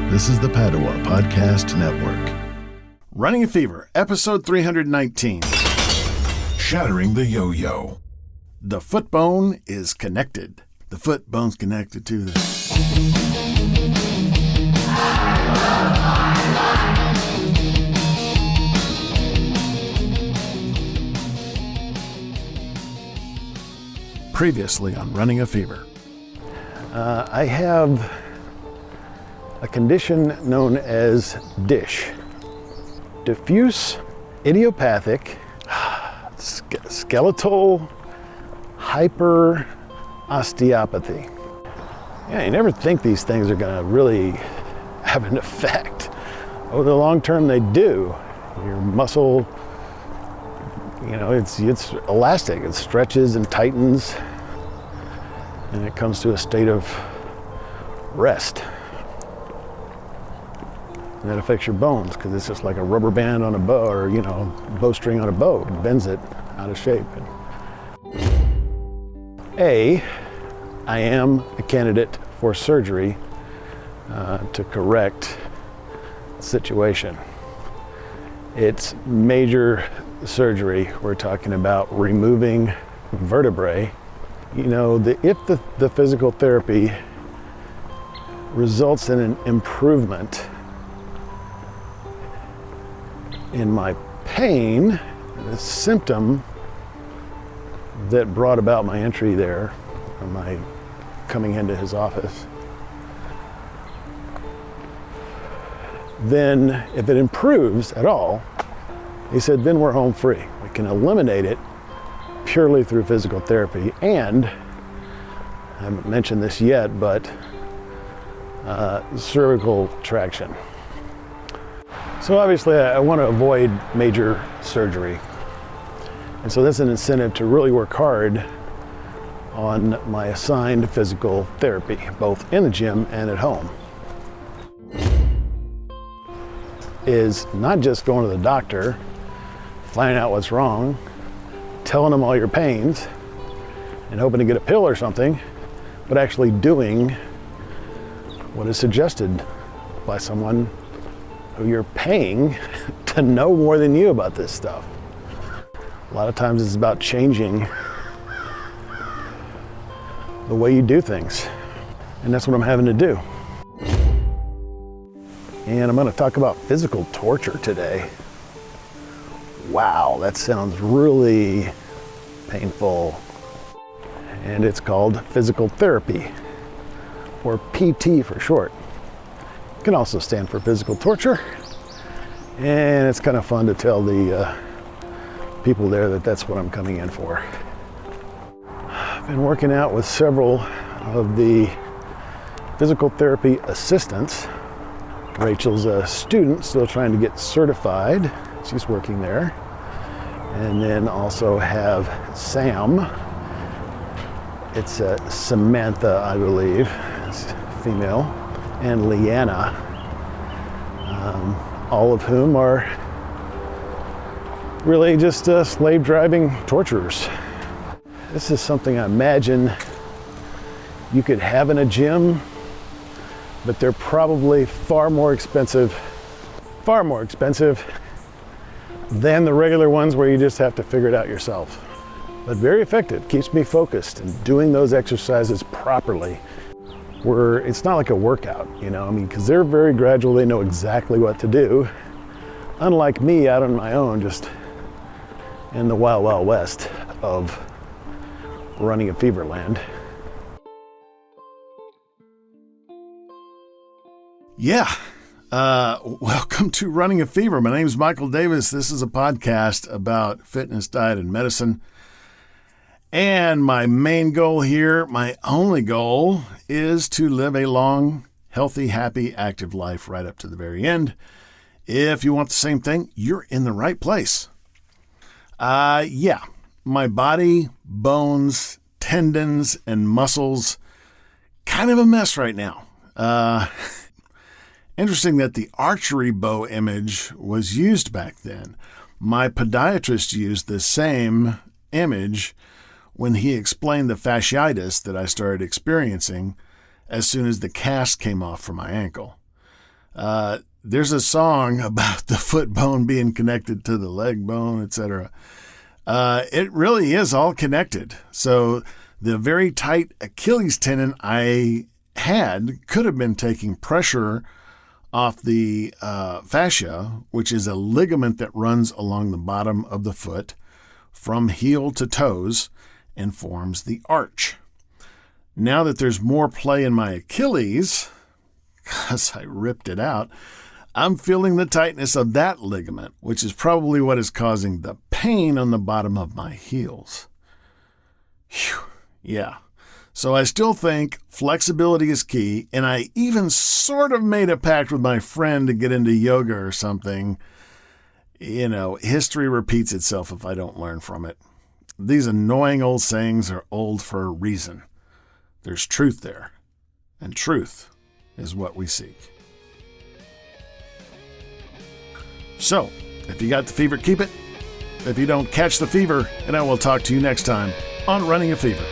This is the Padua Podcast Network. Running a Fever, episode 319. Shattering the yo-yo. The foot bone is connected. The foot bone's connected to the... Previously on Running a Fever. I have a condition known as DISH, diffuse idiopathic skeletal hyperosteopathy. Yeah, you never think these things are going to really have an effect. Over the long term, they do. Your muscle, it's elastic. It stretches and tightens, and it comes to a state of rest. And that affects your bones because it's just like a rubber band on a bow, or bowstring on a bow. It bends it out of shape. I am a candidate for surgery to correct the situation. It's major surgery. We're talking about removing vertebrae. If the physical therapy results in an improvement in my pain, the symptom that brought about my entry there, or my coming into his office, then if it improves at all, he said, then we're home free. We can eliminate it purely through physical therapy. And I haven't mentioned this yet, but cervical traction. So obviously I want to avoid major surgery. And so that's an incentive to really work hard on my assigned physical therapy, both in the gym and at home. Is not just going to the doctor, finding out what's wrong, telling them all your pains, and hoping to get a pill or something, but actually doing what is suggested by someone who you're paying to know more than you about this stuff. A lot of times it's about changing the way you do things. And that's what I'm having to do. And I'm going to talk about physical torture today. Wow, that sounds really painful. And it's called physical therapy, or PT for short. It can also stand for physical torture. And it's kind of fun to tell the people there that that's what I'm coming in for. I've been working out with several of the physical therapy assistants. Rachel's a student, still trying to get certified. She's working there. And then also have Sam. It's Samantha, I believe. It's female. And Leanna. All of whom are really just slave driving torturers. This is something I imagine you could have in a gym, but they're probably far more expensive than the regular ones where you just have to figure it out yourself. But very effective, keeps me focused and doing those exercises properly. It's not like a workout, because they're very gradual, they know exactly what to do. Unlike me out on my own, just in the wild, wild west of running a fever land. Yeah. Welcome to Running a Fever. My name is Michael Davis. This is a podcast about fitness, diet, and medicine. And my main goal here, my only goal, is to live a long, healthy, happy, active life right up to the very end. If you want the same thing, you're in the right place. My body, bones, tendons, and muscles, kind of a mess right now. Interesting that the archery bow image was used back then. My podiatrist used the same image when he explained the fasciitis that I started experiencing as soon as the cast came off from my ankle. There's a song about the foot bone being connected to the leg bone, etc. It really is all connected. So the very tight Achilles tendon I had could have been taking pressure off the fascia, which is a ligament that runs along the bottom of the foot from heel to toes and forms the arch. Now that there's more play in my Achilles, because I ripped it out, I'm feeling the tightness of that ligament, which is probably what is causing the pain on the bottom of my heels. Whew. Yeah. So I still think flexibility is key, and I even sort of made a pact with my friend to get into yoga or something. History repeats itself if I don't learn from it. These annoying old sayings are old for a reason. There's truth there, and truth is what we seek. So, if you got the fever, keep it. If you don't, catch the fever, and I will talk to you next time on Running a Fever.